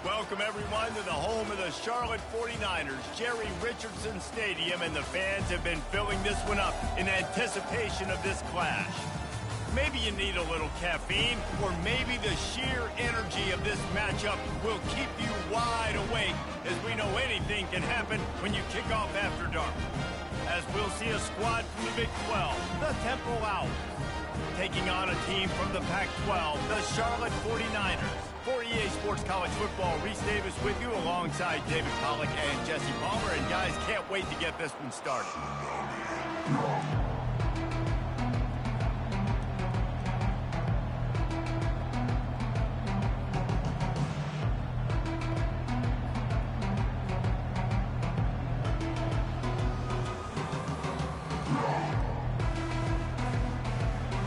Welcome, everyone, to the home of the Charlotte 49ers, Jerry Richardson Stadium, and the fans have been filling this one up in anticipation of this clash. Maybe you need a little caffeine, or maybe the sheer energy of this matchup will keep you wide awake, as we know anything can happen when you kick off after dark. As we'll see a squad from the Big 12, the Temple Owls, taking on a team from the Pac-12, the Charlotte 49ers. For EA Sports College Football, Reese Davis with you alongside David Pollack and Jesse Palmer. And guys, can't wait to get this one started.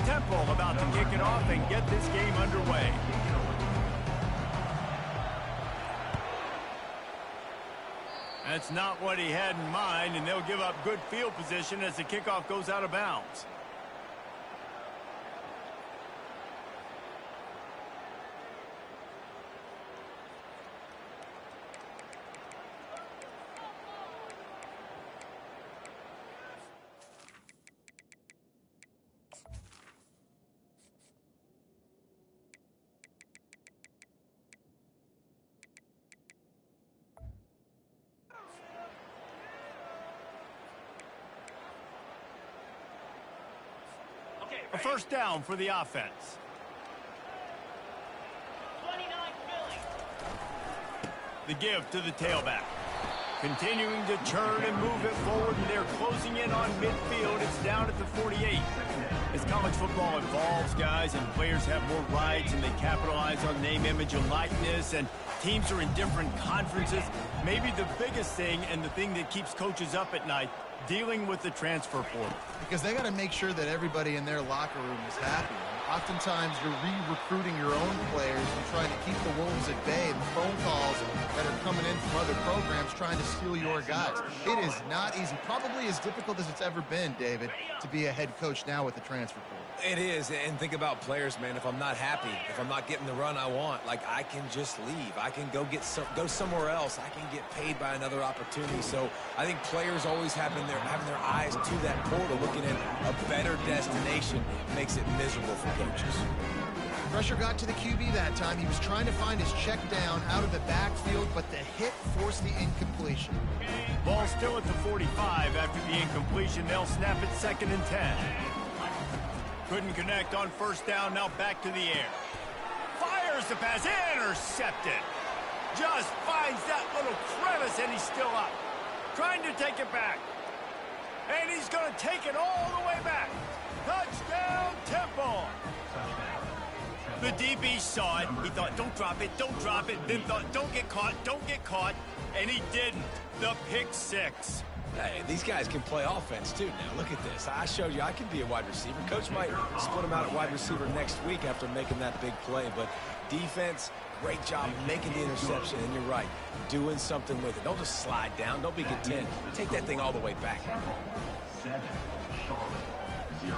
Temple about to kick it off and get this game underway. That's not what he had in mind, and they'll give up good field position as the kickoff goes out of bounds. A first down for the offense. 29 Philly. The give to the tailback. Continuing to turn and move it forward, and they're closing in on midfield. It's down at the 48. As college football evolves, guys, and players have more rights and they capitalize on name, image, and likeness, and teams are in different conferences, maybe the biggest thing and the thing that keeps coaches up at night, dealing with the transfer portal. Because they got to make sure that everybody in their locker room is happy. Oftentimes, you're re-recruiting your own players and trying to keep the wolves at bay, and the phone calls that are coming in from other programs trying to steal your guys. It is not easy. Probably as difficult as it's ever been, David, to be a head coach now with the transfer portal. It is, and think about players, man. If I'm not happy, if I'm not getting the run I want, like, I can just leave. I can go somewhere else. I can get paid by another opportunity. So I think players always having their eyes to that portal, looking at a better destination, makes it miserable for coaches. Pressure got to the QB that time. He was trying to find his check down out of the backfield, but the hit forced the incompletion. Ball still at the 45 after the incompletion. They'll snap it 2nd and 10. Couldn't connect on first down, now back to the air. Fires the pass, intercepted. Just finds that little crevice, and he's still up. Trying to take it back. And he's going to take it all the way back. Touchdown, Temple. The DB saw it. He thought, don't drop it, then thought, don't get caught, and he didn't. The pick six. Hey, these guys can play offense, too. Now, look at this. I showed you I can be a wide receiver. Coach might split him out at wide receiver next week after making that big play. But defense, great job making the interception. And you're right, doing something with it. Don't just slide down. Don't be content. Take that thing all the way back. 7, Charlotte, 0.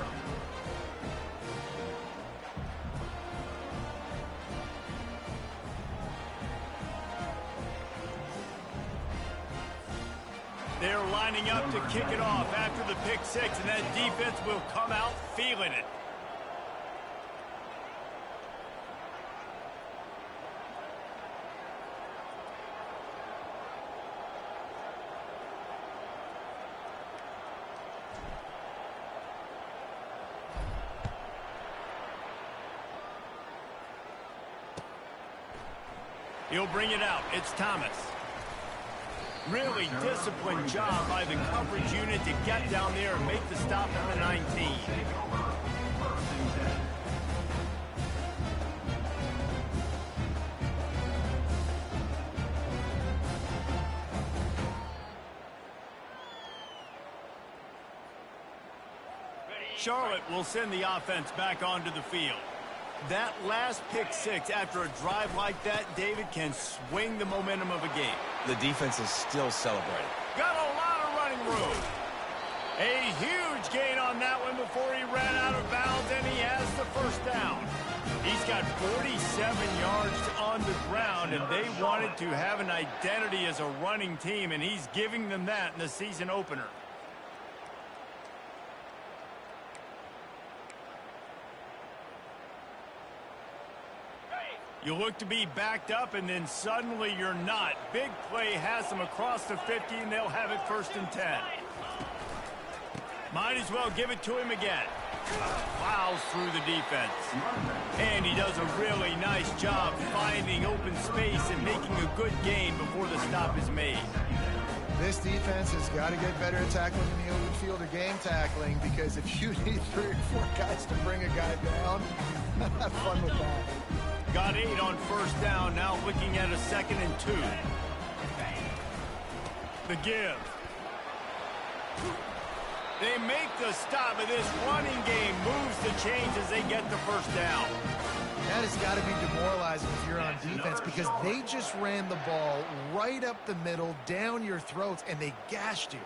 They're lining up to kick it off after the pick six, and that defense will come out feeling it. He'll bring it out. It's Thomas. Really disciplined job by the coverage unit to get down there and make the stop at the 19. Charlotte will send the offense back onto the field. That last pick six after a drive like that, David, can swing the momentum of a game. The defense is still celebrating. Got a lot of running room. A huge gain on that one before he ran out of bounds, and he has the first down. He's got 47 yards on the ground, and they wanted to have an identity as a running team, and he's giving them that in the season opener. You look to be backed up, and then suddenly you're not. Big play has them across the 50, and they'll have it 1st and 10. Might as well give it to him again. Plows through the defense. And he does a really nice job finding open space and making a good gain before the stop is made. This defense has got to get better at tackling in the open field or game tackling, because if you need 3 or 4 guys to bring a guy down, have fun with that. Got 8 on 1st down, now looking at a 2nd and 2. The give. They make the stop, and this running game moves the chains as they get the 1st down. That has got to be demoralizing if you're on defense, because they just ran the ball right up the middle, down your throats, and they gashed you.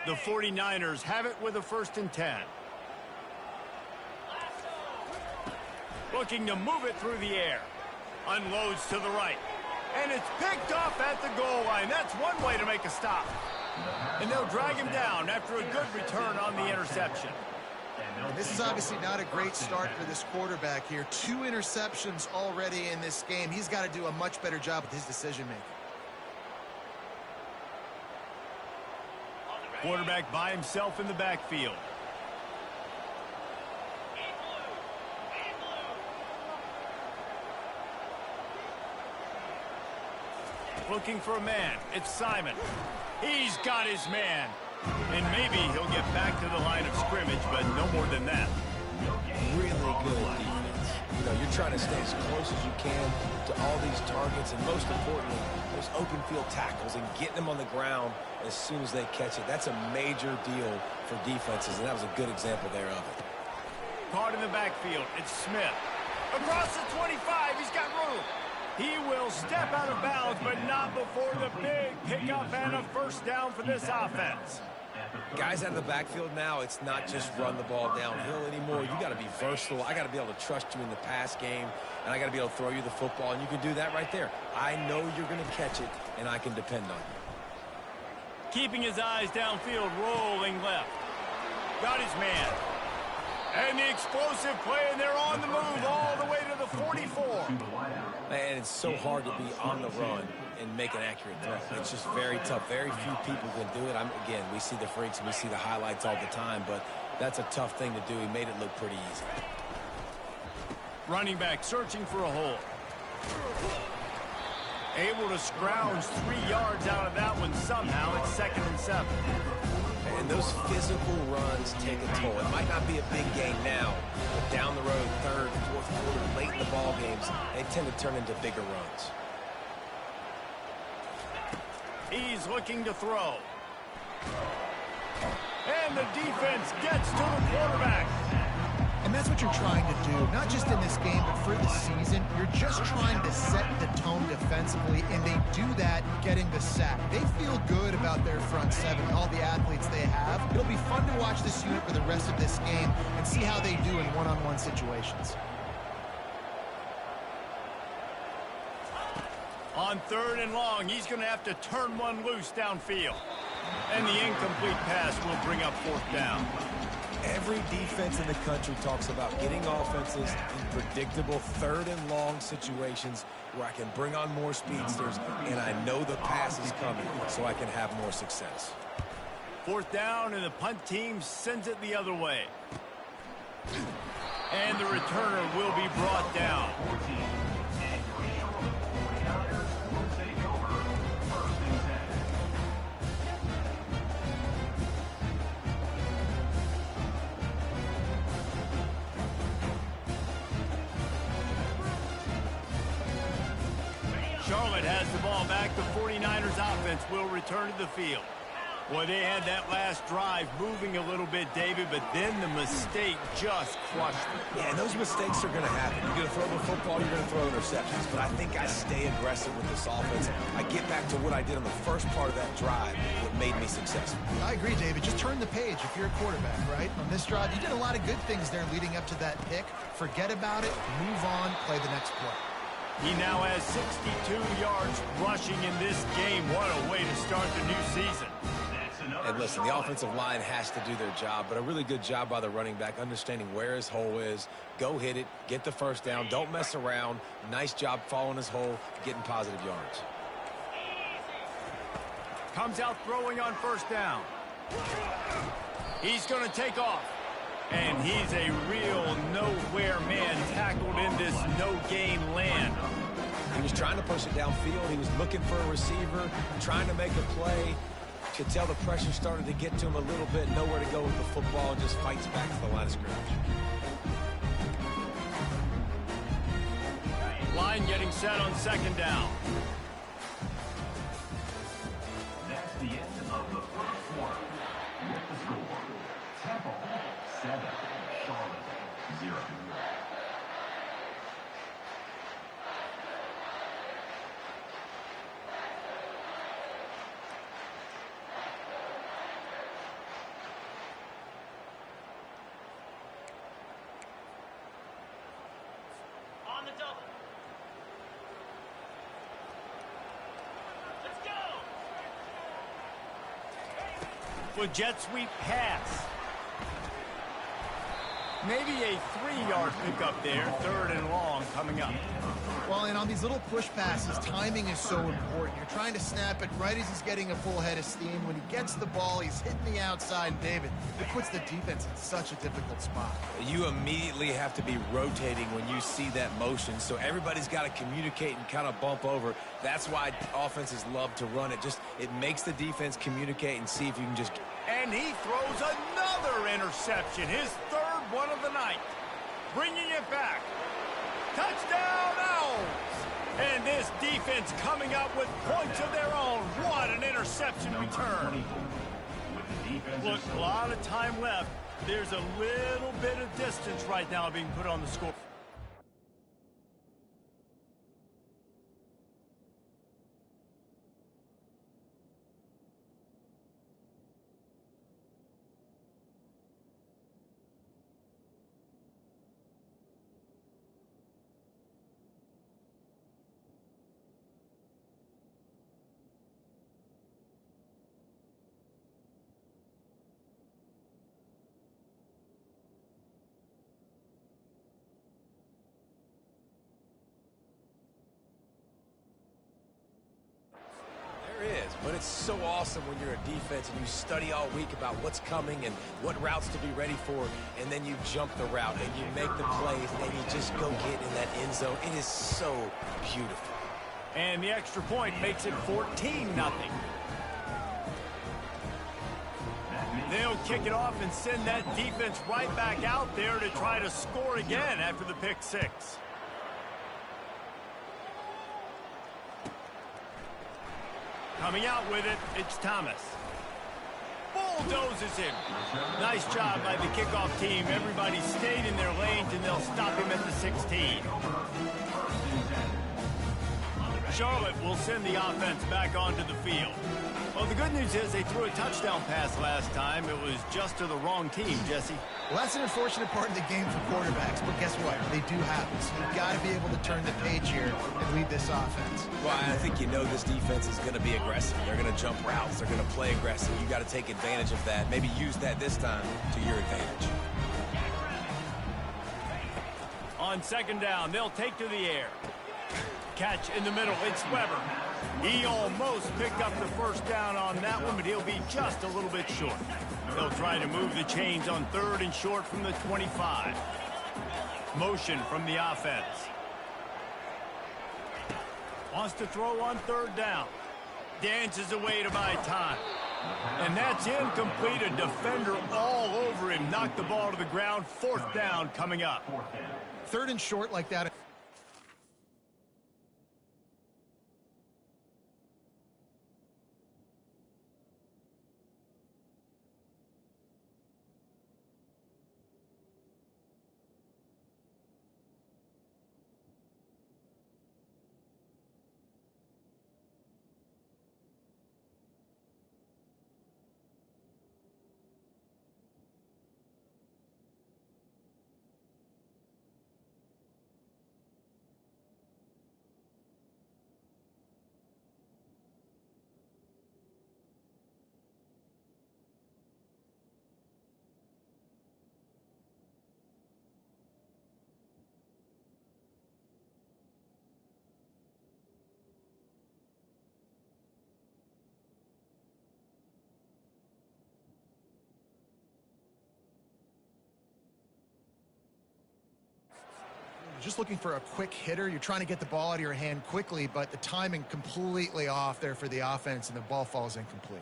The 49ers have it with a 1st and 10. Looking to move it through the air. Unloads to the right. And it's picked off at the goal line. That's one way to make a stop. And they'll drag him down after a good return on the interception. This is obviously not a great start for this quarterback here. 2 interceptions already in this game. He's got to do a much better job with his decision-making. Quarterback by himself in the backfield. Looking for a man. It's Simon. He's got his man. And maybe he'll get back to the line of scrimmage, but no more than that. Really good defense. You know, you're trying to stay as close as you can to all these targets, and most importantly, those open field tackles and getting them on the ground as soon as they catch it. That's a major deal for defenses, and that was a good example there of it. Caught in the backfield. It's Smith. Across the 25. He's got room. He will step out of bounds, but not before the big pickup and a 1st down for this offense. Guys out of the backfield now, it's not just run the ball downhill anymore. You got to be versatile. I got to be able to trust you in the pass game, and I got to be able to throw you the football, and you can do that right there. I know you're going to catch it, and I can depend on you. Keeping his eyes downfield, rolling left. Got his man. And the explosive play, and they're on the move all the way to the 44. Man, it's so hard to be on the run and make an accurate throw. It's just very tough. Very few people can do it. Again, we see the freaks and we see the highlights all the time, but that's a tough thing to do. He made it look pretty easy. Running back searching for a hole. Able to scrounge 3 yards out of that one somehow. It's 2nd and 7. And those physical runs take a toll. It might not be a big gain now, but down the road, 3rd, 4th quarter, late in the ball games, they tend to turn into bigger runs. He's looking to throw. And the defense gets to the quarterback. And that's what you're trying to do, not just in this game, but for the season. You're just trying to set the tone defensively, and they do that getting the sack. They feel good about their front 7, all the athletes they have. It'll be fun to watch this unit for the rest of this game and see how they do in one-on-one situations. On 3rd and long, he's going to have to turn one loose downfield. And the incomplete pass will bring up 4th down. Every defense in the country talks about getting offenses in predictable 3rd and long situations where I can bring on more speedsters and I know the pass is coming so I can have more success. 4th down, and the punt team sends it the other way. And the returner will be brought down. Charlotte has the ball back. The 49ers offense will return to the field. Boy, they had that last drive moving a little bit, David, but then the mistake just crushed it. Yeah, and those mistakes are going to happen. You're going to throw the football, you're going to throw interceptions. But I think I stay aggressive with this offense. I get back to what I did on the first part of that drive, what made me successful. I agree, David. Just turn the page if you're a quarterback, right? On this drive, you did a lot of good things there leading up to that pick. Forget about it, move on, play the next play. He now has 62 yards rushing in this game. What a way to start the new season. And listen, the offensive line has to do their job, but a really good job by the running back, understanding where his hole is. Go hit it, get the first down, don't mess around. Nice job following his hole, getting positive yards. Comes out throwing on first down. He's going to take off. And he's a real nowhere man tackled in this no-gain land. He was trying to push it downfield. He was looking for a receiver, trying to make a play. Could tell the pressure started to get to him a little bit. Nowhere to go with the football, and just fights back to the line of scrimmage. Line getting set on second down. That's the end of the first quarter. With the score, Temple 7, Charlotte 0. With jet sweep pass. Maybe a 3-yard pickup there. Third and long coming up. Well, and on these little push passes, timing is so important. You're trying to snap it right as he's getting a full head of steam. When he gets the ball, he's hitting the outside. And David, it puts the defense in such a difficult spot. You immediately have to be rotating when you see that motion, so everybody's got to communicate and kind of bump over. That's why offenses love to run it. It makes the defense communicate and see if you can just... And he throws another interception, his third one of the night. Bringing it back. Touchdown, Owls! And this defense coming up with points of their own. What an interception return. Look, a lot of time left. There's a little bit of distance right now being put on the score. But it's so awesome when you're a defense and you study all week about what's coming and what routes to be ready for, and then you jump the route and you make the plays and you just go get in that end zone. It is so beautiful. And the extra point makes it 14-0. They'll kick it off and send that defense right back out there to try to score again after the pick six. Coming out with it, it's Thomas. Bulldozes him. Nice job by the kickoff team. Everybody stayed in their lanes, and they'll stop him at the 16. Charlotte will send the offense back onto the field. Well, the good news is they threw a touchdown pass last time. It was just to the wrong team, Jesse. Well, that's an unfortunate part of the game for quarterbacks, but guess what? They do happen. So you've got to be able to turn the page here and lead this offense. Well, I think you know this defense is going to be aggressive. They're going to jump routes. They're going to play aggressive. You got to take advantage of that. Maybe use that this time to your advantage. On second down, they'll take to the air. Catch in the middle. It's Weber. He almost picked up the first down on that one, but he'll be just a little bit short. They'll try to move the chains on third and short from the 25. Motion from the offense. Wants to throw on third down. Dances away to buy time. And that's incomplete. A defender all over him. Knocked the ball to the ground. Fourth down coming up. Third and short like that. just looking for a quick hitter. You're trying to get the ball out of your hand quickly, but the timing completely off there for the offense, and the ball falls incomplete.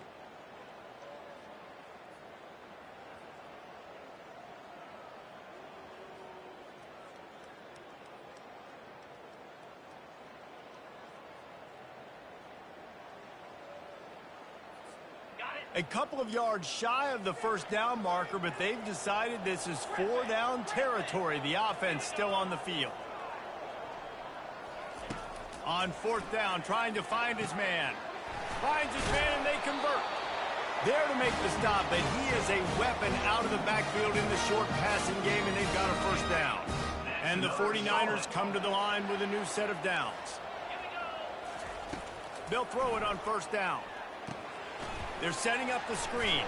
A couple of yards shy of the first down marker, but they've decided this is 4-down territory. The offense still on the field. On 4th down, trying to find his man. Finds his man, and they convert. There to make the stop, but he is a weapon out of the backfield in the short passing game, and they've got a first down. And the 49ers come to the line with a new set of downs. They'll throw it on 1st down. They're setting up the screen.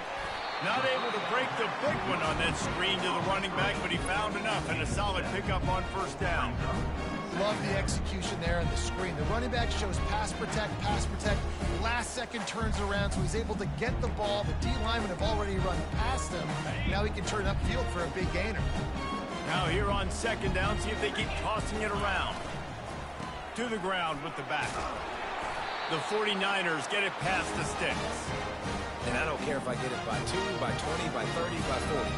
Not able to break the big one on that screen to the running back, but he found enough and a solid pickup on 1st down. Love the execution there on the screen. The running back shows pass protect. Last second turns around, so he's able to get the ball. The D linemen have already run past him. Now he can turn upfield for a big gainer. Now here on 2nd down, see if they keep tossing it around. To the ground with the back. The 49ers get it past the sticks. And I don't care if I get it by 2, by 20, by 30, by 40.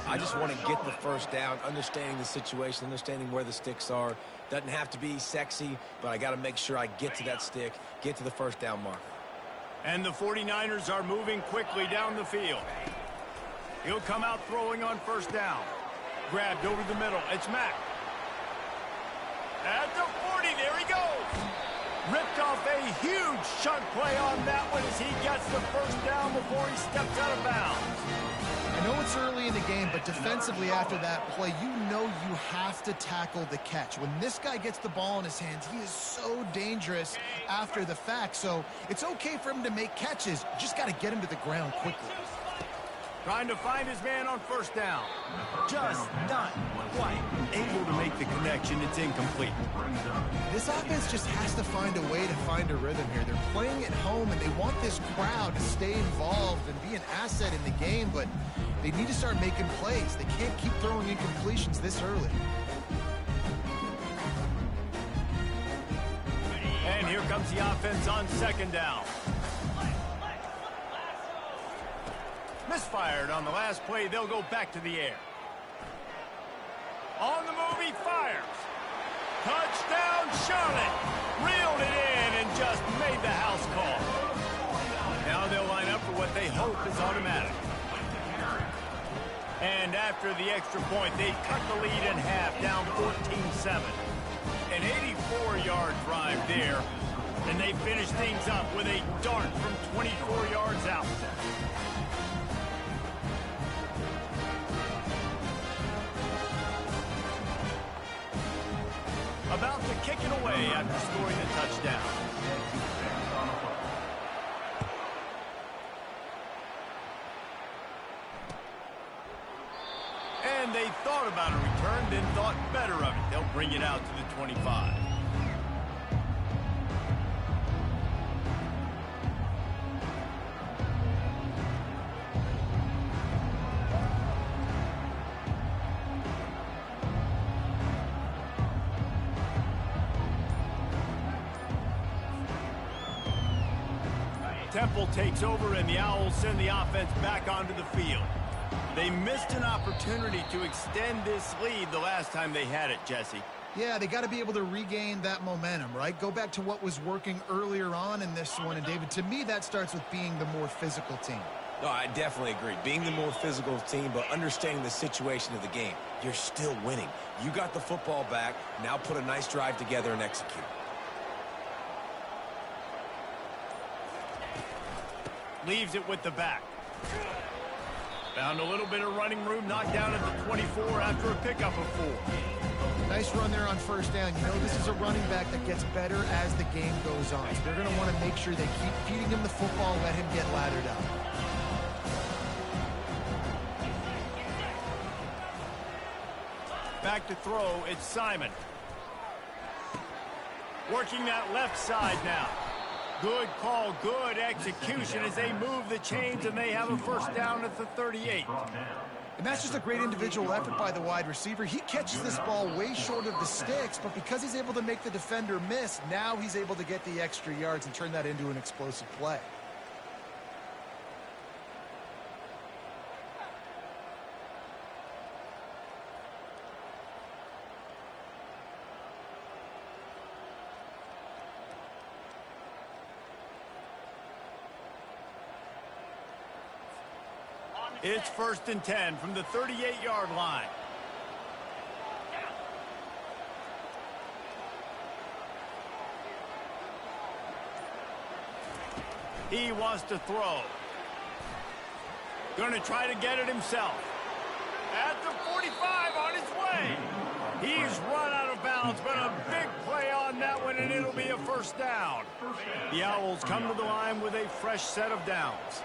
I just want to get the first down, understanding the situation, understanding where the sticks are. Doesn't have to be sexy, but I got to make sure I get to that stick, get to the first down marker. And the 49ers are moving quickly down the field. He'll come out throwing on 1st down. Grabbed over the middle. It's Mack. At the 40, there he goes. Ripped off a huge chunk play on that one as he gets the first down before he steps out of bounds. I know it's early in the game, but defensively after that play, you know you have to tackle the catch. When this guy gets the ball in his hands, he is so dangerous after the fact. So it's okay for him to make catches. You just got to get him to the ground quickly. Trying to find his man on 1st down. Just not quite able to make the connection. It's incomplete. This offense just has to find a way to find a rhythm here. They're playing at home, and they want this crowd to stay involved and be an asset in the game, but they need to start making plays. They can't keep throwing incompletions this early. And here comes the offense on 2nd down. Misfired on the last play. They'll go back to the air. On the move, he fires. Touchdown, Charlotte. Reeled it in and just made the house call. Now they'll line up for what they hope is automatic. And after the extra point, they cut the lead in half, down 14-7. An 84-yard drive there. And they finish things up with a dart from 24 yards out. About to kick it away after scoring the touchdown. And they thought about a return, then thought better of it. They'll bring it out to the 25. Temple takes over, and the Owls send the offense back onto the field. They missed an opportunity to extend this lead the last time they had it, Jesse. Yeah, they got to be able to regain that momentum, right? Go back to what was working earlier on in this one. And, David, to me, that starts with being the more physical team. No, I definitely agree. Being the more physical team, but understanding the situation of the game. You're still winning. You got the football back. Now put a nice drive together and execute. Leaves it with the back. Found a little bit of running room, knocked down at the 24 after a pickup of 4. Nice run there on 1st down. You know, this is a running back that gets better as the game goes on. So they're going to want to make sure they keep feeding him the football, let him get laddered up. Back to throw, it's Simon. Working that left side now. Good call, good execution as they move the chains and they have a first down at the 38. And that's just a great individual effort by the wide receiver. He catches this ball way short of the sticks, but because he's able to make the defender miss, now he's able to get the extra yards and turn that into an explosive play. It's 1st and 10 from the 38-yard line. He wants to throw. Going to try to get it himself. At the 45 on his way. He's run out of bounds, but a big play on that one, and it'll be a first down. The Owls come to the line with a fresh set of downs.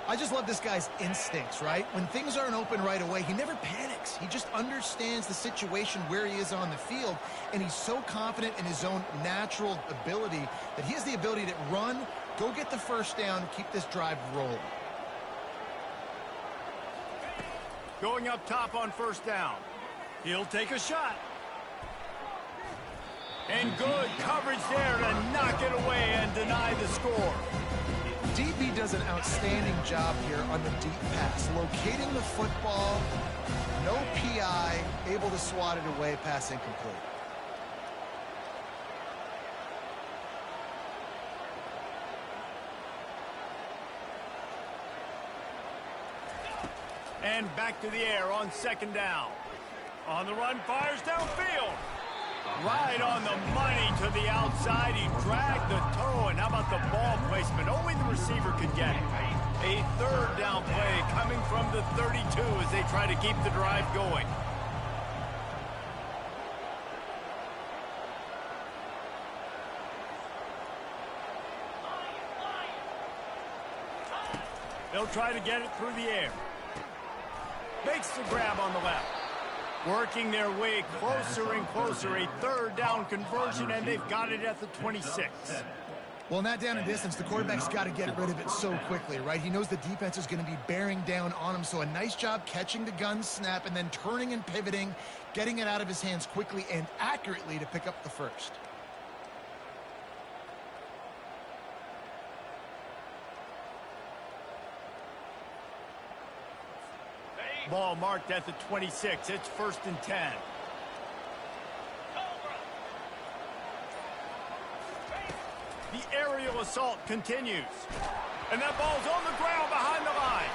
I just love this guy's instincts, right? When things aren't open right away, he never panics. He just understands the situation where he is on the field, and he's so confident in his own natural ability that he has the ability to run, go get the first down, keep this drive rolling. Going up top on first down. He'll take a shot. And good coverage there to knock it away and deny the score. DB does an outstanding job here on the deep pass, locating the football, no PI, able to swat it away, pass incomplete. And back to the air on 2nd down. On the run, fires downfield. Right on the money to the outside. He dragged the toe, and how about the ball placement? Only the receiver could get it. A 3rd down play coming from the 32 as they try to keep the drive going. They'll try to get it through the air. Makes the grab on the left. Working their way closer and closer. A 3rd down conversion, and they've got it at the 26. Well, in that down and distance, the quarterback's got to get rid of it so quickly, right? He knows the defense is going to be bearing down on him, so a nice job catching the gun snap and then turning and pivoting, getting it out of his hands quickly and accurately to pick up the first. Ball marked at the 26. It's 1st and 10. The aerial assault continues. And that ball's on the ground behind the line.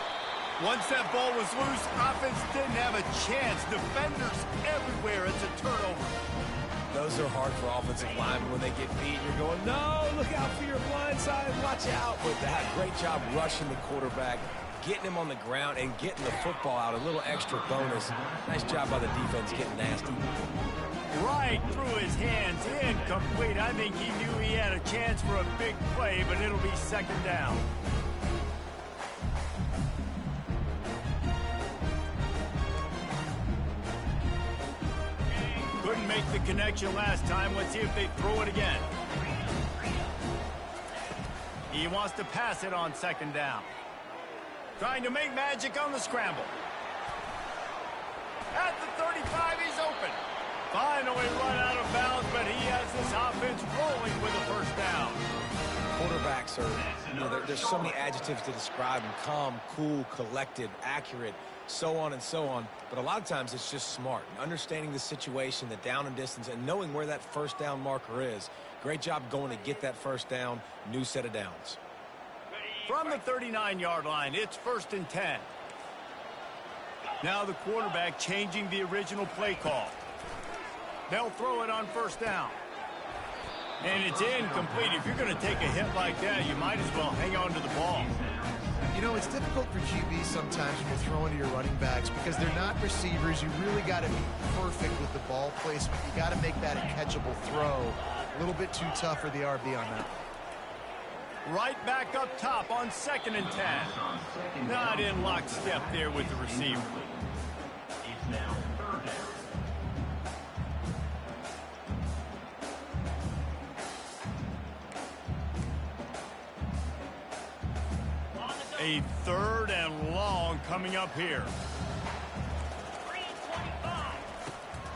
Once that ball was loose, offense didn't have a chance. Defenders everywhere. It's a turnover. Those are hard for offensive linemen when they get beat. You're going, no, look out for your blind side, watch out. But that great job rushing the quarterback, getting him on the ground and getting the football out, a little extra bonus. Nice job by the defense getting nasty. Right through his hands, incomplete. I think he knew he had a chance for a big play, but it'll be 2nd down. Couldn't make the connection last time. Let's see if they throw it again. He wants to pass it on 2nd down. Trying to make magic on the scramble. At the 35, he's open. Finally run out of bounds, but he has this offense rolling with a first down. Quarterbacks are, there's so many adjectives to describe them. Calm, cool, collected, accurate, so on and so on. But a lot of times it's just smart. Understanding the situation, the down and distance, and knowing where that first down marker is. Great job going to get that first down. New set of downs. From the 39-yard line, it's 1st and 10. Now the quarterback changing the original play call. They'll throw it on first down. And it's incomplete. If you're going to take a hit like that, you might as well hang on to the ball. You know, it's difficult for QBs sometimes when you're throwing to your running backs because they're not receivers. You really got to be perfect with the ball placement. You got to make that a catchable throw. A little bit too tough for the RB on that. Right back up top on 2nd and 10. Not in lockstep there with the receiver. It's now 3rd down. a 3rd and long coming up here.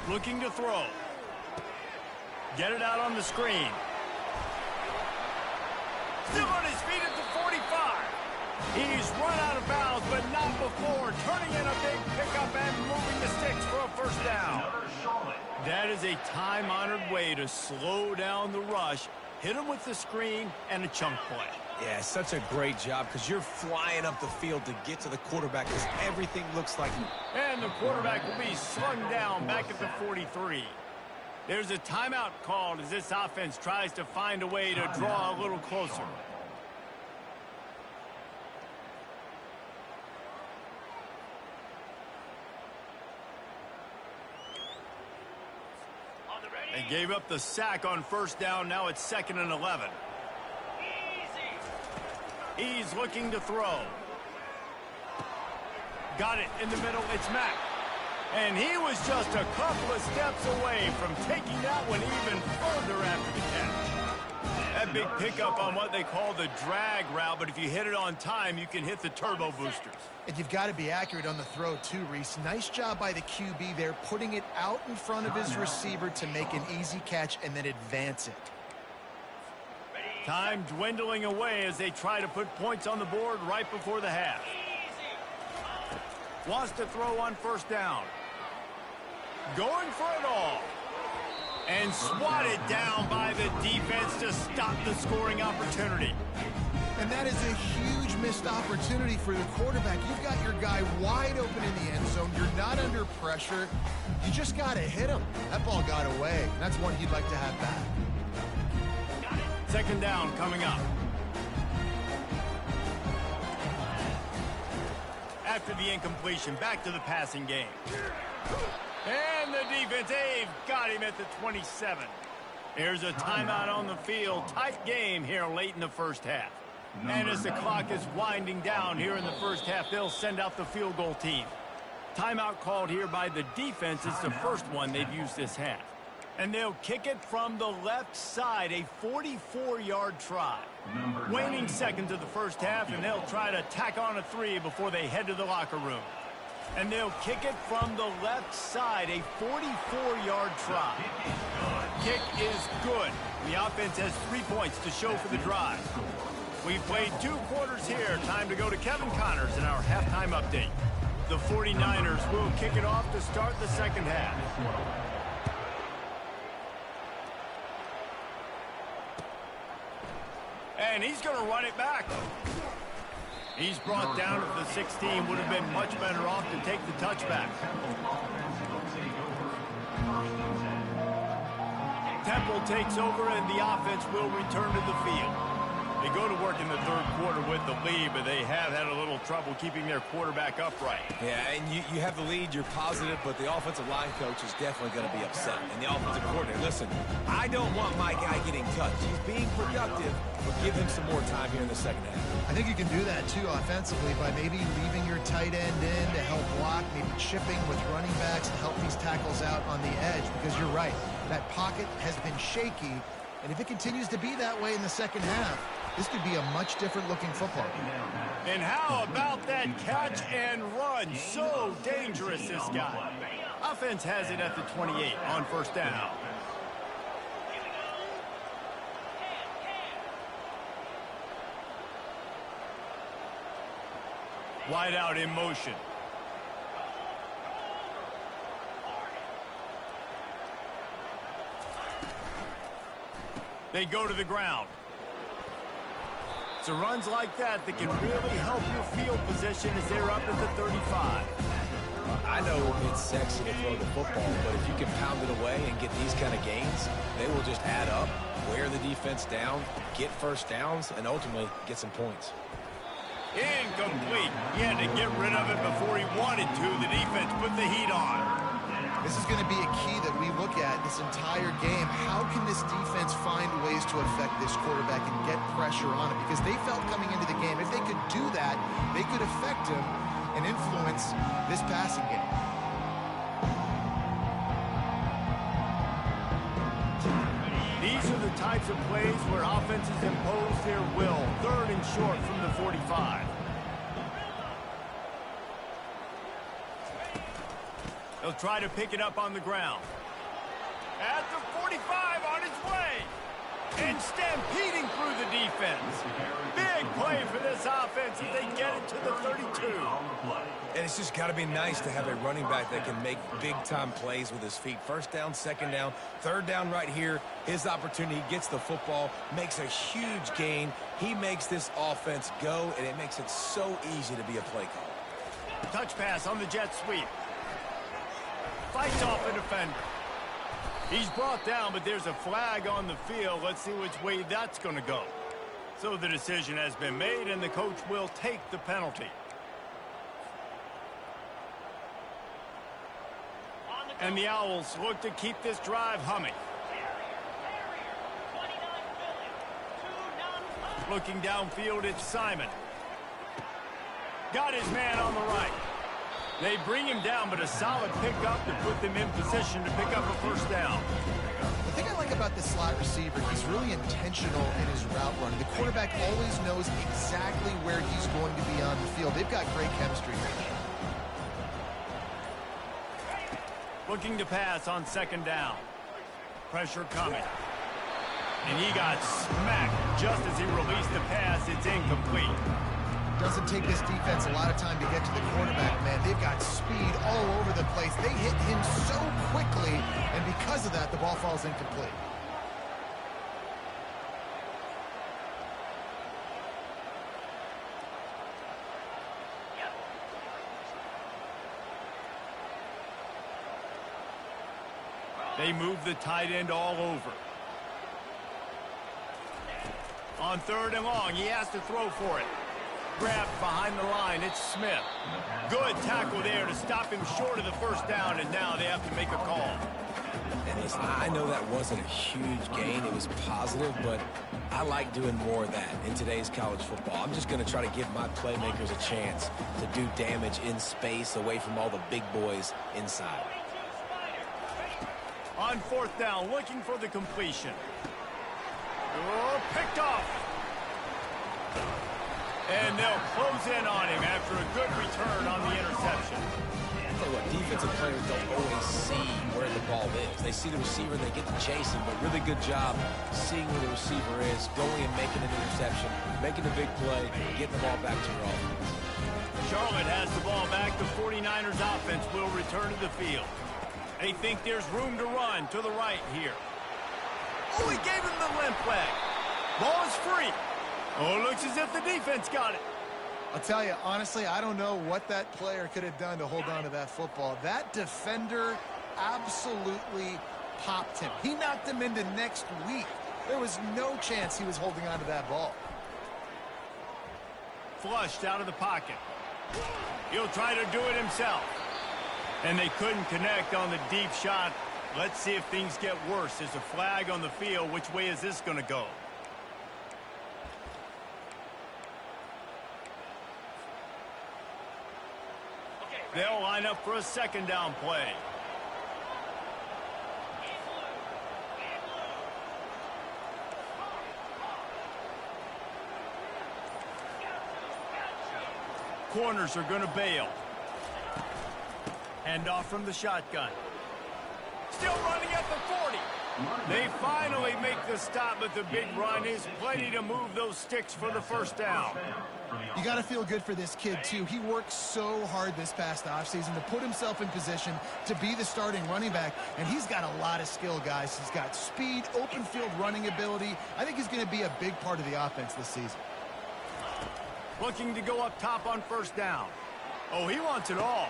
Looking to throw. Get it out on the screen. Still on his feet at the 45. He's run out of bounds, but not before turning in a big pickup and moving the sticks for a first down. That is a time-honored way to slow down the rush, hit him with the screen, and a chunk play. Yeah, such a great job because you're flying up the field to get to the quarterback because everything looks like... And the quarterback will be slung down back at the 43. There's a timeout called as this offense tries to find a way to draw a little closer. They gave up the sack on first down. Now it's 2nd and 11. He's looking to throw. Got it in the middle. It's Mack. And he was just a couple of steps away from taking that one even further after the catch. That big pickup on what they call the drag route, but if you hit it on time, you can hit the turbo boosters. And you've got to be accurate on the throw, too, Reese. Nice job by the QB there, putting it out in front of his receiver to make an easy catch and then advance it. Time dwindling away as they try to put points on the board right before the half. Wants to throw on first down. Going for it all. And swatted down by the defense to stop the scoring opportunity. And that is a huge missed opportunity for the quarterback. You've got your guy wide open in the end zone. You're not under pressure. You just got to hit him. That ball got away. That's one he'd like to have back. 2nd down coming up. After the incompletion, back to the passing game. And the defense, they've got him at the 27. Here's a timeout on the field. Tight game here late in the first half. And as the clock is winding down here in the first half, they'll send out the field goal team. Timeout called here by the defense. It's the first one they've used this half. And they'll kick it from the left side, a 44-yard try. Waning seconds of the first half, and they'll try to tack on a 3 before they head to the locker room. And they'll kick it from the left side, a 44-yard try. Kick is good. The offense has 3 points to show for the drive. We've played 2 quarters here. Time to go to Kevin Connors in our halftime update. The 49ers will kick it off to start the second half. And he's going to run it back. He's brought down at the 16. Would have been much better off to take the touchback. Temple takes over, and the offense will return to the field. They go to work in the 3rd quarter with the lead, but they have had a little trouble keeping their quarterback upright. Yeah, and you have the lead, you're positive, but the offensive line coach is definitely going to be upset. And the offensive coordinator, listen, I don't want my guy getting touched. He's being productive, but give him some more time here in the second half. I think you can do that, too, offensively, by maybe leaving your tight end in to help block, maybe chipping with running backs to help these tackles out on the edge, because you're right. That pocket has been shaky, and if it continues to be that way in the second half, this could be a much different looking football. And how about that catch and run? So dangerous, this guy. Offense has it at the 28 on first down. Wide out in motion. They go to the ground. It's runs like that can really help your field position as they're up at the 35. I know it's sexy to throw the football, but if you can pound it away and get these kind of gains, they will just add up, wear the defense down, get first downs, and ultimately get some points. Incomplete. He had to get rid of it before he wanted to. The defense put the heat on. This is going to be a key that we look at this entire game. How can this defense find ways to affect this quarterback and get pressure on him? Because they felt coming into the game, if they could do that, they could affect him and influence this passing game. These are the types of plays where offenses impose their will. 3rd and short from the 45. He'll try to pick it up on the ground. At the 45 on his way. And stampeding through the defense. Big play for this offense as they get it to the 32. And it's just got to be nice to have a running back that can make big-time plays with his feet. First down, second down, third down right here. His opportunity, he gets the football, makes a huge gain. He makes this offense go, and it makes it so easy to be a play caller. Touch pass on the jet sweep. Fights off a defender. He's brought down, but there's a flag on the field. Let's see which way that's going to go. So the decision has been made, and the coach will take the penalty. And the Owls look to keep this drive humming. Looking downfield, it's Simon. Got his man on the right. They bring him down, but a solid pickup to put them in position to pick up a first down. The thing I like about this slot receiver, he's really intentional in his route running. The quarterback always knows exactly where he's going to be on the field. They've got great chemistry here. Looking to pass on second down. Pressure coming. And he got smacked just as he released the pass. It's incomplete. Doesn't take this defense a lot of time to get to the quarterback, man. They've got speed all over the place. They hit him so quickly, and because of that, the ball falls incomplete. They move the tight end all over. On third and long, he has to throw for it. Grabbed behind the line, it's Smith. Good tackle there to stop him short of the first down, and now they have to make a call. And I know that wasn't a huge gain. It was positive, but I like doing more of that in today's college football. I'm just going to try to give my playmakers a chance to do damage in space away from all the big boys inside. On fourth down, looking for the completion. Oh, picked off. And they'll close in on him after a good return on the interception. I tell you what, defensive players don't always see where the ball is. They see the receiver, they get to chase him, but really good job seeing where the receiver is, going and making an interception, making a big play, getting the ball back to your offense. Charlotte has the ball back. The 49ers offense will return to the field. They think there's room to run to the right here. Oh, he gave him the limp leg. Ball is free. Oh, it looks as if the defense got it. I'll tell you, honestly, I don't know what that player could have done to hold on to that football. That defender absolutely popped him. He knocked him into next week. There was no chance he was holding on to that ball. Flushed out of the pocket. He'll try to do it himself. And they couldn't connect on the deep shot. Let's see if things get worse. There's a flag on the field. Which way is this going to go? They'll line up for a second down play. Corners are going to bail. Hand off from the shotgun. Still running at the 40. They finally make the stop, but the big run is plenty to move those sticks for the first down. You got to feel good for this kid, too. He worked so hard this past offseason to put himself in position to be the starting running back, and he's got a lot of skill, guys. He's got speed, open field running ability. I think he's going to be a big part of the offense this season. Looking to go up top on first down. Oh, he wants it all.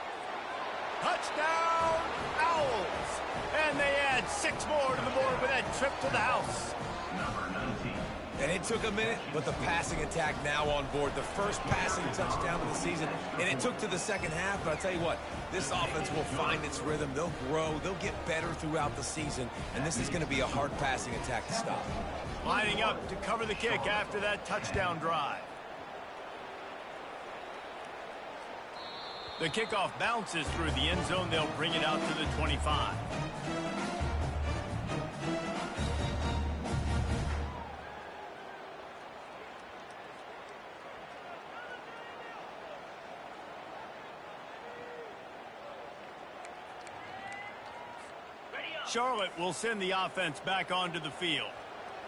Touchdown, Owls! And they add 6 more to the board with that trip to the house. Number 19. And it took a minute, but the passing attack now on board. The first passing touchdown of the season, and it took to the second half. But I tell you what, this offense will find its rhythm. They'll grow. They'll get better throughout the season, and this is going to be a hard passing attack to stop. Lining up to cover the kick after that touchdown drive. The kickoff bounces through the end zone. They'll bring it out to the 25. Charlotte will send the offense back onto the field.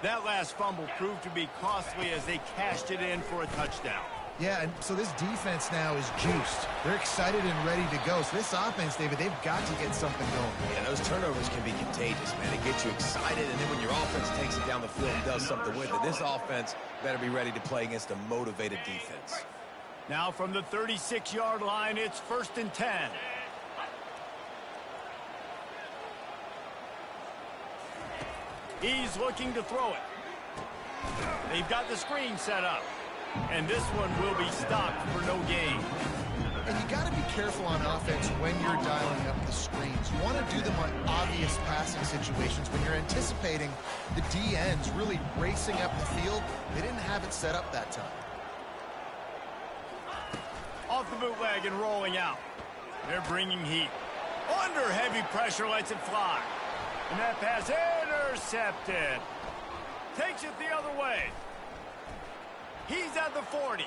That last fumble proved to be costly as they cashed it in for a touchdown. Yeah, and so this defense now is juiced. They're excited and ready to go. So this offense, David, they've got to get something going. Yeah, those turnovers can be contagious, man. It gets you excited, and then when your offense takes it down the field and does something with it, this offense better be ready to play against a motivated defense. Now from the 36-yard line, it's 1st and 10. He's looking to throw it. They've got the screen set up. And this one will be stopped for no gain. And you got to be careful on offense when you're dialing up the screens. You want to do them on obvious passing situations when you're anticipating the DNs really racing up the field. They didn't have it set up that time. Off the bootleg and rolling out. They're bringing heat. Under heavy pressure, lets it fly. And that pass intercepted. Takes it the other way. He's at the 40.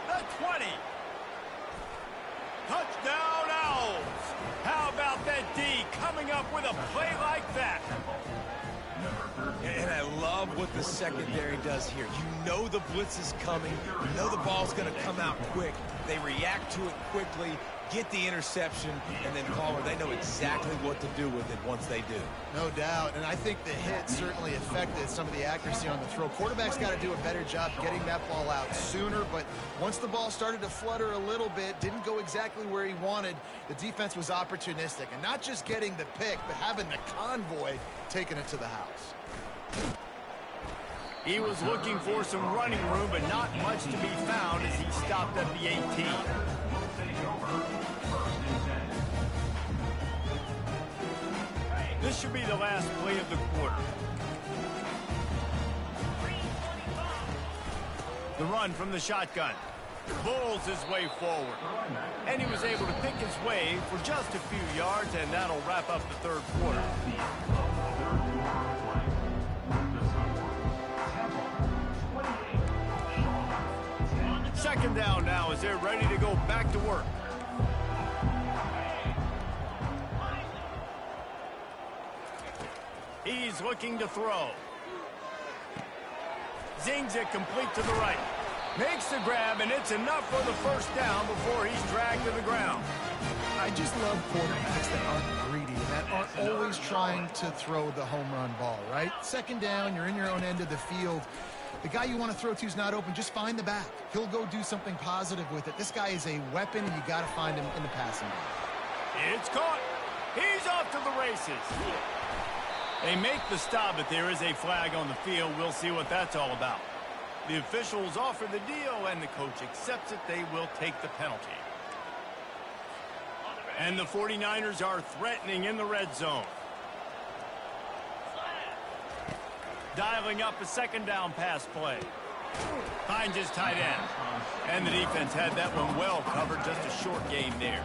The 20. Touchdown Owls. How about that D coming up with a play like that? And I love what the secondary does here. You know the blitz is coming. You know the ball's going to come out quick. They react to it quickly, get the interception, and then Palmer, they know exactly what to do with it once they do. No doubt, and I think the hit certainly affected some of the accuracy on the throw. Quarterback's got to do a better job getting that ball out sooner, but once the ball started to flutter a little bit, didn't go exactly where he wanted, the defense was opportunistic. And not just getting the pick, but having the convoy taking it to the house. He was looking for some running room, but not much to be found as he stopped at the 18. This should be the last play of the quarter. The run from the shotgun. Pulls his way forward. And he was able to pick his way for just a few yards, and that'll wrap up the third quarter. Second down now as they're ready to go back to work. He's looking to throw. Zings it complete to the right. Makes the grab, and it's enough for the first down before he's dragged to the ground. I just love quarterbacks that aren't greedy and that aren't always trying to throw the home run ball, right? Second down, you're in your own end of the field. The guy you want to throw to is not open. Just find the back. He'll go do something positive with it. This guy is a weapon, and you got to find him in the passing game. It's caught. He's off to the races. They make the stop, but there is a flag on the field. We'll see what that's all about. The officials offer the deal, and the coach accepts it. They will take the penalty. And the 49ers are threatening in the red zone. Dialing up a second down pass play. Finds his tight end. And the defense had that one well covered. Just a short gain there.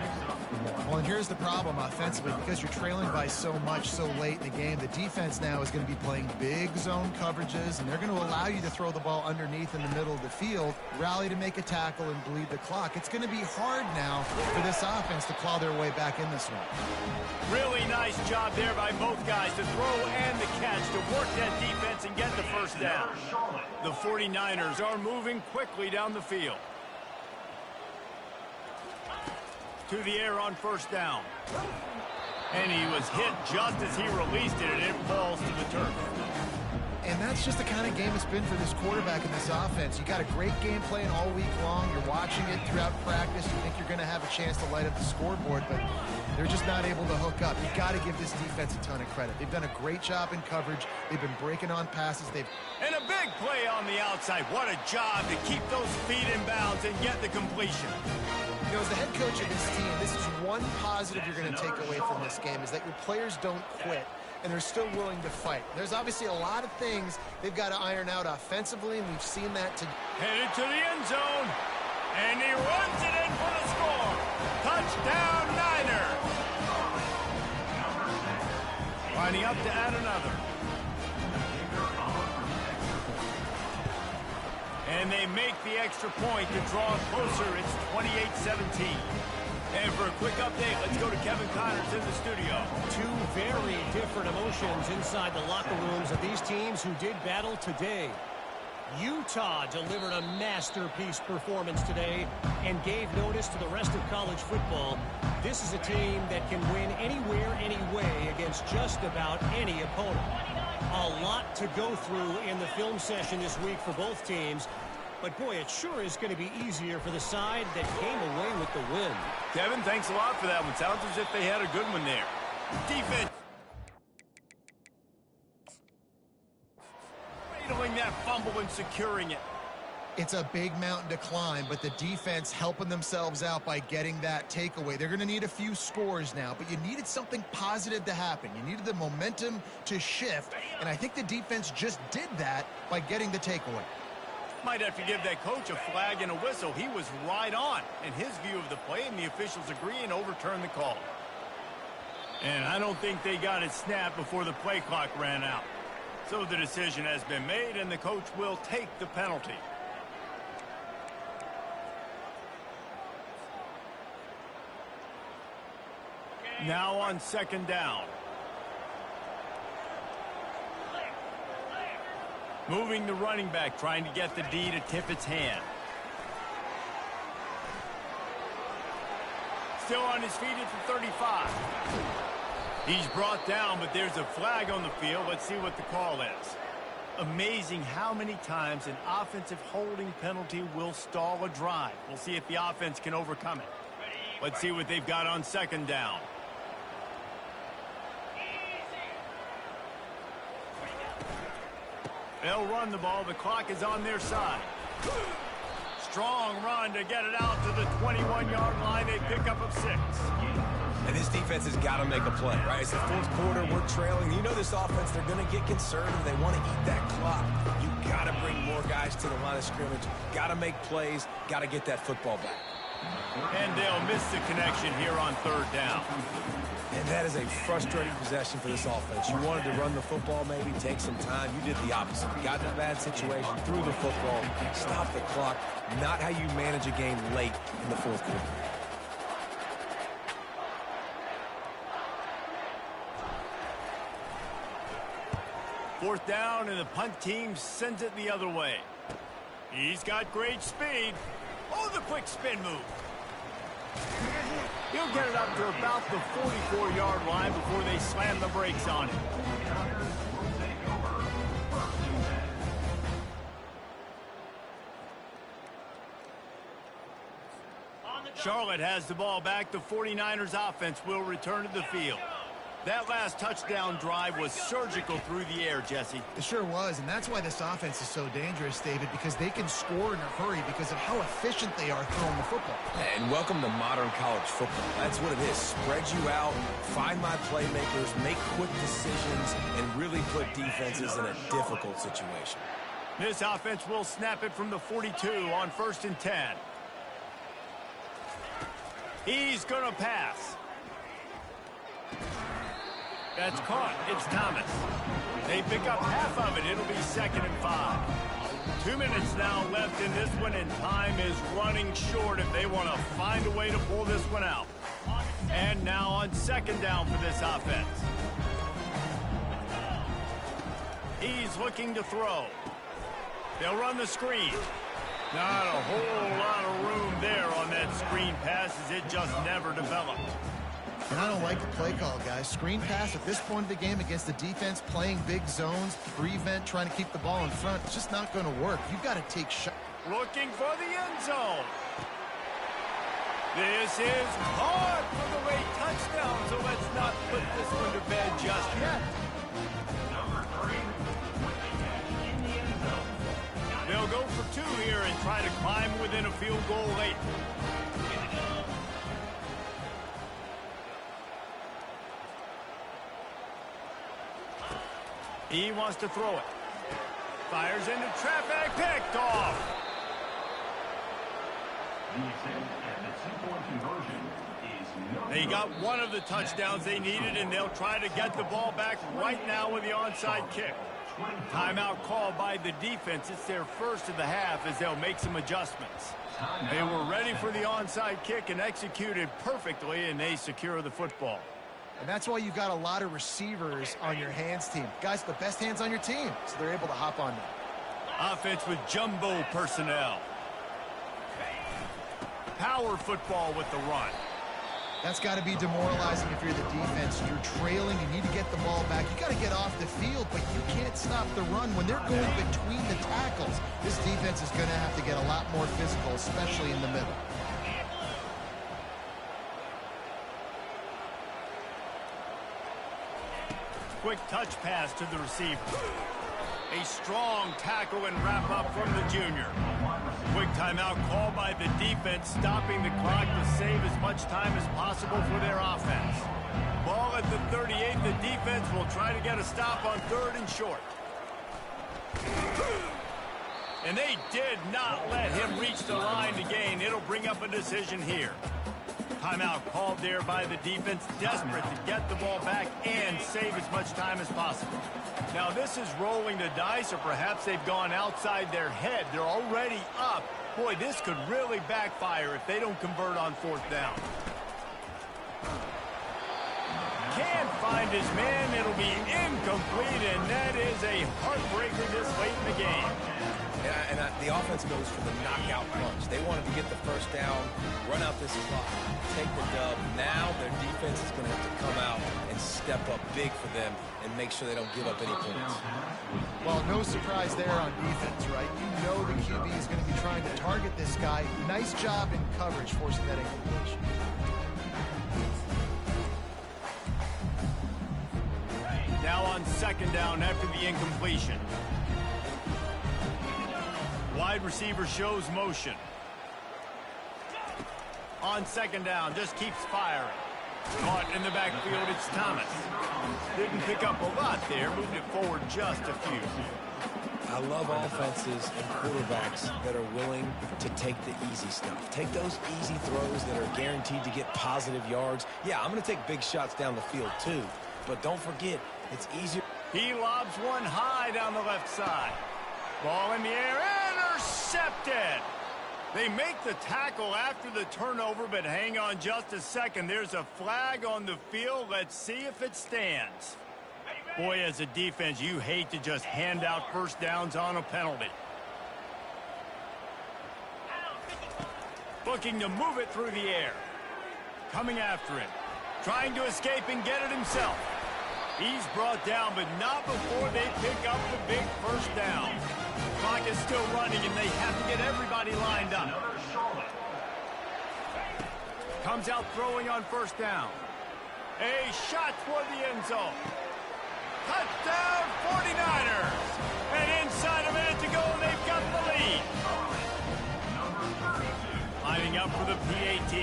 Well, and here's the problem offensively. Because you're trailing by so much so late in the game, the defense now is going to be playing big zone coverages, and they're going to allow you to throw the ball underneath in the middle of the field, rally to make a tackle, and bleed the clock. It's going to be hard now for this offense to claw their way back in this one. Really nice job there by both guys to throw and the catch to work that defense and get the first down. The 49ers are moving quickly down the field. To the air on first down. And he was hit just as he released it, and it falls to the turf. And that's just the kind of game it's been for this quarterback in this offense. You got a great game plan all week long. You're watching it throughout practice. You think you're going to have a chance to light up the scoreboard, but they're just not able to hook up. You got to give this defense a ton of credit. They've done a great job in coverage. They've been breaking on passes. And a big play on the outside. What a job to keep those feet in bounds and get the completion. You know, as the head coach of this team, this is one positive you're going to take away from this game, is that your players don't quit, and they're still willing to fight. There's obviously a lot of things they've got to iron out offensively, and we've seen that today. Headed to the end zone, and he runs it in for the score. Touchdown, Niners. Lining up to add another. And they make the extra point to draw it closer. It's 28-17. And for a quick update, let's go to Kevin Connors in the studio. Two very different emotions inside the locker rooms of these teams who did battle today. Utah delivered a masterpiece performance today and gave notice to the rest of college football. This is a team that can win anywhere, any way against just about any opponent. A lot to go through in the film session this week for both teams. But, boy, it sure is going to be easier for the side that came away with the win. Kevin, thanks a lot for that one. Sounds as if they had a good one there. Defense. Cradling that fumble and securing it. It's a big mountain to climb, but the defense helping themselves out by getting that takeaway. They're going to need a few scores now, but you needed something positive to happen. You needed the momentum to shift, and I think the defense just did that by getting the takeaway. Might have to give that coach a flag and a whistle. He was right on in his view of the play, and the officials agree and overturn the call. And I don't think they got it snapped before the play clock ran out. So the decision has been made, and the coach will take the penalty. Now on second down. Moving the running back, trying to get the D to tip its hand. Still on his feet at the 35. He's brought down, but there's a flag on the field. Let's see what the call is. Amazing how many times an offensive holding penalty will stall a drive. We'll see if the offense can overcome it. Let's see what they've got on second down. They'll run the ball. The clock is on their side. Strong run to get it out to the 21-yard line. They pick up of 6. And this defense has got to make a play, right? It's the fourth quarter. We're trailing. You know this offense, they're going to get conservative. They want to eat that clock. You got to bring more guys to the line of scrimmage. Got to make plays. Got to get that football back. And they'll miss the connection here on third down. And that is a frustrating possession for this offense. You wanted to run the football, maybe take some time. You did the opposite. You got in a bad situation, threw the football, stopped the clock. Not how you manage a game late in the fourth quarter. Fourth down, and the punt team sends it the other way. He's got great speed. Oh, the quick spin move. He'll get it up to about the 44-yard line before they slam the brakes on him. Charlotte has the ball back. The 49ers offense will return to the field. That last touchdown drive was surgical through the air, Jesse. It sure was, and that's why this offense is so dangerous, David, because they can score in a hurry because of how efficient they are throwing the football. And welcome to modern college football. That's what it is. Spread you out, find my playmakers, make quick decisions, and really put defenses in a difficult situation. This offense will snap it from the 42 on 1st and 10. He's going to pass. That's caught. It's Thomas. They pick up half of it. It'll be 2nd and 5. 2 minutes now left in this one, and time is running short if they want to find a way to pull this one out. And now on second down for this offense. He's looking to throw. They'll run the screen. Not a whole lot of room there on that screen pass as it just never developed. And I don't like the play call, guys. Screen pass at this point of the game against the defense, playing big zones, prevent, trying to keep the ball in front. It's just not going to work. You've got to take shots. Looking for the end zone. This is hard for the late touchdown, so let's not put this one to bed just yet. Number 3, with the catch in the end zone. They'll go for 2 here and try to climb within a field goal late. He wants to throw it. Fires into traffic, picked off. The attempt at the 2-point conversion is no. They got one of the touchdowns they needed, and they'll try to get the ball back right now with the onside kick. Timeout called by the defense. It's their first of the half as they'll make some adjustments. They were ready for the onside kick and executed perfectly, and they secure the football. And that's why you've got a lot of receivers on your hands team. Guys, the best hands on your team, so they're able to hop on them. Offense with jumbo personnel. Power football with the run. That's got to be demoralizing if you're the defense. You're trailing, you need to get the ball back. You got to get off the field, but you can't stop the run. When they're going between the tackles, this defense is going to have to get a lot more physical, especially in the middle. Quick touch pass to the receiver. A strong tackle and wrap up from the junior. Quick timeout called by the defense, stopping the clock to save as much time as possible for their offense. Ball at the 38. The defense will try to get a stop on 3rd and short. And they did not let him reach the line to gain. It'll bring up a decision here. Timeout called there by the defense, desperate to get the ball back and save as much time as possible. Now this is rolling the dice, or perhaps they've gone outside their head. They're already up. Boy, this could really backfire if they don't convert on 4th down. Can't find his man. It'll be incomplete, and that is a heartbreaker this late in the game. And the offense goes for the knockout punch. They wanted to get the 1st down, run out this clock, take the dub. Now their defense is going to have to come out and step up big for them and make sure they don't give up any points. Well, no surprise there on defense, right? You know the QB is going to be trying to target this guy. Nice job in coverage, forcing that incompletion. Now on 2nd down after the incompletion. Wide receiver shows motion. On 2nd down, just keeps firing. Caught in the backfield, it's Thomas. Didn't pick up a lot there, moved it forward just a few. I love offenses and quarterbacks that are willing to take the easy stuff. Take those easy throws that are guaranteed to get positive yards. Yeah, I'm going to take big shots down the field too, but don't forget, it's easier. He lobs one high down the left side. Ball in the air, intercepted. They make the tackle after the turnover, but hang on just a second. There's a flag on the field. Let's see if it stands. Boy, as a defense, you hate to just hand out 1st downs on a penalty. Looking to move it through the air. Coming after him. Trying to escape and get it himself. He's brought down, but not before they pick up the big 1st down. Clock is still running, and they have to get everybody lined up. Comes out throwing on 1st down. A shot toward the end zone. Touchdown, 49ers. And inside a minute to go, and they've got the lead. Lining up for the PAT.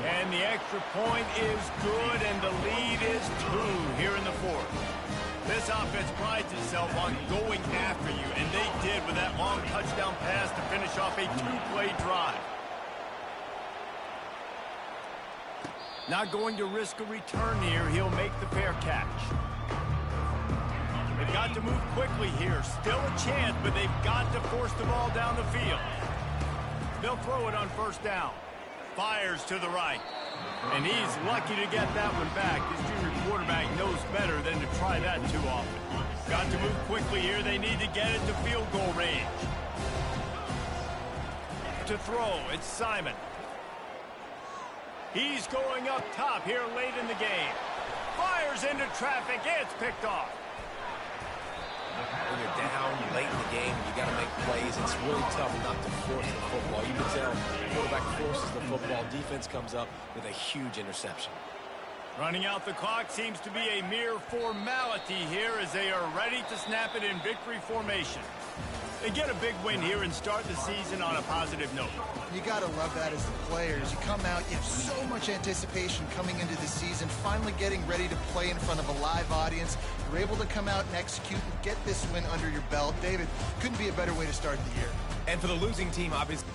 And the extra point is good, and the lead is 2 here in the 4th. This offense prides itself on going after you, and they did with that long touchdown pass to finish off a 2-play drive. Not going to risk a return here. He'll make the fair catch. They've got to move quickly here. Still a chance, but they've got to force the ball down the field. They'll throw it on 1st down. Fires to the right. And he's lucky to get that one back. This junior quarterback knows better than to try that too often. Got to move quickly here. They need to get it to field goal range. To throw, it's Simon. He's going up top here late in the game. Fires into traffic. It's picked off. When you're down late in the game, you got to make plays. It's really tough not to force the football. You can tell the quarterback forces the football. Defense comes up with a huge interception. Running out the clock seems to be a mere formality here as they are ready to snap it in victory formation. They get a big win here and start the season on a positive note. You got to love that as the players. You come out, you have so much anticipation coming into the season, finally getting ready to play in front of a live audience. You're able to come out and execute and get this win under your belt. David, couldn't be a better way to start the year. And for the losing team, obviously.